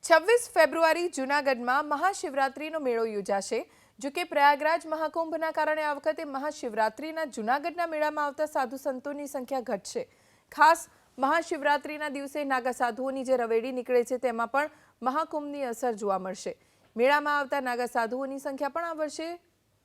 26 ફેબ્રુઆરી જૂનાગઢમાં મહાશિવરાત્રીનો મેળો યોજાશે। જો કે પ્રયાગરાજ મહાકુંભના કારણે આ વખતે મહાશિવરાત્રીના જૂનાગઢના મેળામાં આવતા સાધુ સંતોની સંખ્યા ઘટશે। ખાસ મહાશિવરાત્રીના દિવસે નાગા સાધુઓની જે રવેડી નીકળે છે તેમાં પણ મહાકુંભની અસર જોવા મળશે। મેળામાં આવતા નાગા સાધુઓની સંખ્યા પણ આ વર્ષે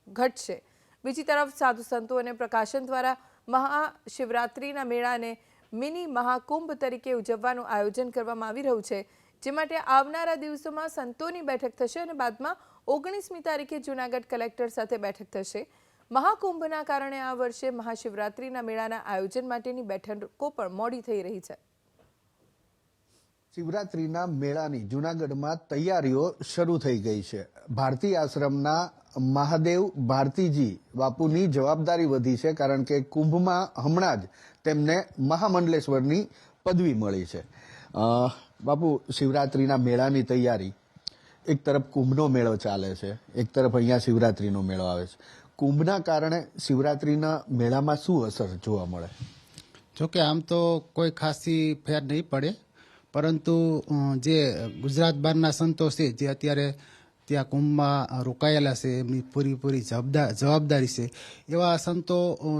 ઘટશે। બીજી તરફ સાધુ સંતો અને પ્રકાશન દ્વારા મહાશિવરાત્રીના મેળાને મિની મહાકુંભ તરીકે ઉજવવાનું આયોજન કરવામાં આવી રહ્યું છે, જે માટે આવનારા દિવસોમાં સંતોની બેઠક થશે અને બાદમાં 19મી તારીખે જૂનાગઢ કલેક્ટર સાથે બેઠક થશે। મહાકુંભના કારણે આ વર્ષે મહાશિવરાત્રીના મેળાના આયોજન માટેની બેઠકો પણ મોડી થઈ રહી છે। શિવરાત્રીના મેળાની જૂનાગઢમાં તૈયારીઓ શરૂ થઈ ગઈ છે। ભારતી આશ્રમના મહાદેવ ભારતીજી બાપુની જવાબદારી વધી છે, કારણ કે કુંભમાં હમણાં જ તેમને મહામંડલેશ્વરની પદવી મળી છે। બાપુ, શિવરાત્રીના મેળાની તૈયારી, એક તરફ કુંભનો મેળો ચાલે છે, એક તરફ અહીંયા શિવરાત્રીનો મેળો આવે છે। કુંભના કારણે શિવરાત્રીના મેળામાં શું અસર જોવા મળે? જોકે આમ તો કોઈ ખાસી ફેર નહીં પડે, પરંતુ જે ગુજરાત બહારના સંતો છે જે અત્યારે ત્યાં કુંભમાં રોકાયેલા છે, એમની પૂરી જવાબદારી છે, એવા સંતો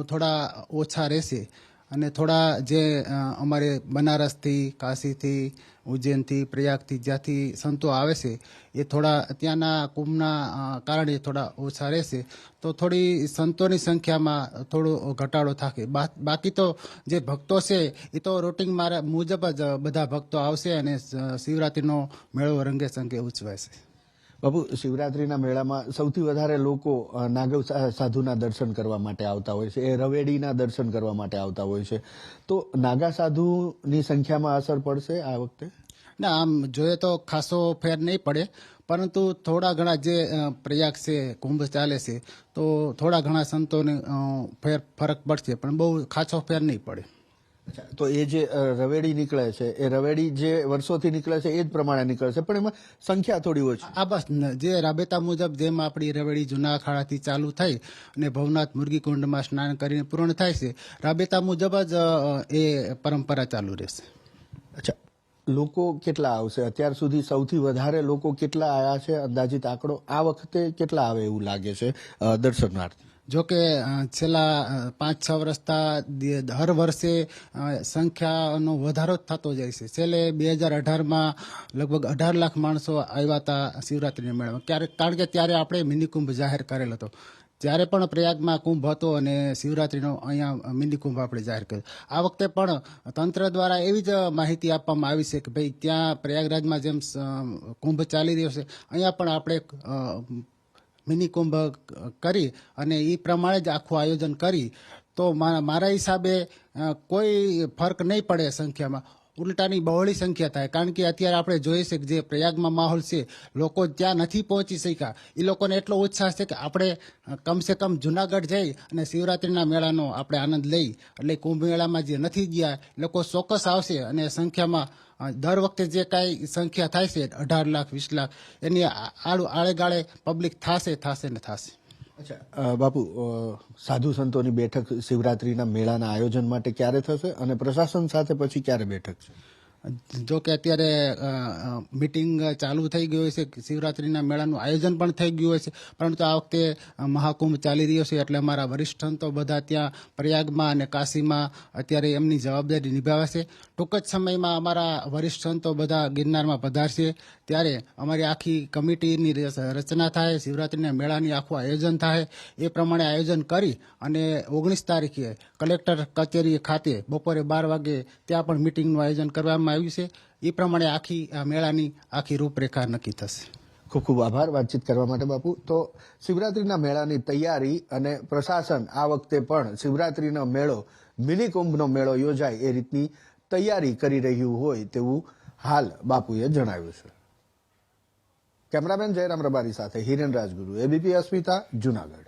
થોડા ઓછા રહેશે અને થોડા જે અમારે બનારસથી, કાશીથી, ઉજ્જૈનથી, પ્રયાગથી જ્યાંથી સંતો આવે છે એ થોડા ત્યાંના કુંભના કારણે થોડા ઓછા રહેશે, તો થોડી સંતોની સંખ્યામાં થોડો ઘટાડો થાય। બાકી તો જે ભક્તો છે એ તો રૂટિન મુજબ જ બધા ભક્તો આવશે અને શિવરાત્રીનો મેળો રંગે ચંગે ઉજવાશે। બાપુ, શિવરાત્રીના મેળામાં સૌથી વધારે લોકો નાગવ સાધુના દર્શન કરવા માટે આવતા હોય છે, એ રવેડીના દર્શન કરવા માટે આવતા હોય છે, તો નાગા સાધુની સંખ્યામાં અસર પડશે આ વખતે? ના, આમ જોઈએ તો ખાસો ફેર નહીં પડે, પરંતુ થોડા ઘણા જે પ્રયાગ છે, કુંભ ચાલે છે, તો થોડા ઘણા સંતોને ફરક પડશે, પણ બહુ ખાસો ફેર નહીં પડે। તો એ જે રવેડી નીકળે છે, એ રવેડી જે વર્ષોથી નીકળે છે એ જ પ્રમાણે નીકળે છે, પણ એમાં સંખ્યા થોડી ઓછી? આ બસ જે રાબેતા મુજબ જેમ આપણી રવેડી જૂના અખાડાથી ચાલુ થઈ અને ભવનાથ મુરગીકુંડમાં સ્નાન કરીને પૂર્ણ થાય છે, રાબેતા મુજબ જ એ પરંપરા ચાલુ રહેશે। અચ્છા, લોકો કેટલા આવશે? અત્યાર સુધી સૌથી વધારે લોકો કેટલા આવ્યા છે, અંદાજિત આંકડો? આ વખતે કેટલા આવે એવું લાગે છે દર્શનાર્થી? જોકે છેલ્લા 5-6 વર્ષથી હર વર્ષે સંખ્યાનો વધારો જ થતો જાય છે। છેલ્લે 2018માં લગભગ 18 લાખ માણસો આવ્યા હતા શિવરાત્રીના મેળામાં, કારણ કે ત્યારે આપણે મિની કુંભ જાહેર કરેલ હતો। જ્યારે પણ પ્રયાગમાં કુંભ હતો અને શિવરાત્રીનો અહીંયા મિની કુંભ આપણે જાહેર કર્યો। આ વખતે પણ તંત્ર દ્વારા એવી જ માહિતી આપવામાં આવી છે કે ભાઈ ત્યાં પ્રયાગરાજમાં જેમ કુંભ ચાલી રહ્યો છે, અહીંયા પણ આપણે મિની કુંભ કરી અને એ પ્રમાણે જ આખું આયોજન કરી તો મારા હિસાબે કોઈ ફરક નહીં પડે સંખ્યામાં, ઉલટાની બહોળી સંખ્યા થાય। કારણ કે અત્યારે આપણે જોઈએ છે કે જે પ્રયાગમાં માહોલ છે, લોકો ત્યાં નથી પહોંચી શક્યા, એ લોકોને એટલો ઉત્સાહ છે કે આપણે કમસે કમ જુનાગઢ જઈ અને શિવરાત્રીના મેળાનો આપણે આનંદ લઈ, એટલે કુંભ મેળામાં જે નથી ગયા લોકો ચોક્કસ આવશે અને સંખ્યામાં દર વખતે જે કાંઈ સંખ્યા થાય છે 18 લાખ 20 લાખ, એની આળેગાળે પબ્લિક થશે ને થશે। અચ્છા બાપુ, સાધુ સંતોની બેઠક શિવરાત્રીના મેળાના આયોજન માટે ક્યારે થશે અને પ્રશાસન સાથે પછી ક્યારે બેઠક છે? જો કે અત્યારે મિટિંગ ચાલુ થઈ ગયું છે, શિવરાત્રીના મેળાનું આયોજન પણ થઈ ગયું હોય છે, પરંતુ આ વખતે મહાકુંભ ચાલી રહ્યો છે એટલે અમારા વરિષ્ઠ સંતો બધા ત્યાં પ્રયાગમાં અને કાશીમાં અત્યારે એમની જવાબદારી નિભાવે છે। ટૂંક જ સમયમાં અમારા વરિષ્ઠ સંતો બધા ગિરનારમાં પધારશે, ત્યારે અમારી આખી કમિટીની રચના થાય, શિવરાત્રીના મેળાની આખું આયોજન થાય, એ પ્રમાણે આયોજન કરી અને 19 તારીખે કલેક્ટર કચેરી ખાતે બપોરે 12 વાગે ત્યાં પણ મિટિંગનું આયોજન કરવામાં આવ્યું છે। એ પ્રમાણે આ મેળાની આખી રૂપરેખા નક્કી થશે। ખૂબ ખૂબ આભાર વાતચીત કરવા માટે બાપુ। તો શિવરાત્રીના મેળાની તૈયારી અને પ્રશાસન આ વખતે પણ શિવરાત્રીનો મેળો, મિની કુંભનો મેળો યોજાય એ રીતની તૈયારી કરી રહ્યું હોય તેવું હાલ બાપુએ જણાવ્યું છે। કેમેરામેન જયરામ રબારી સાથે હિરેન રાજગુરુ, એબીપી અસ્મિતા, જૂનાગઢ।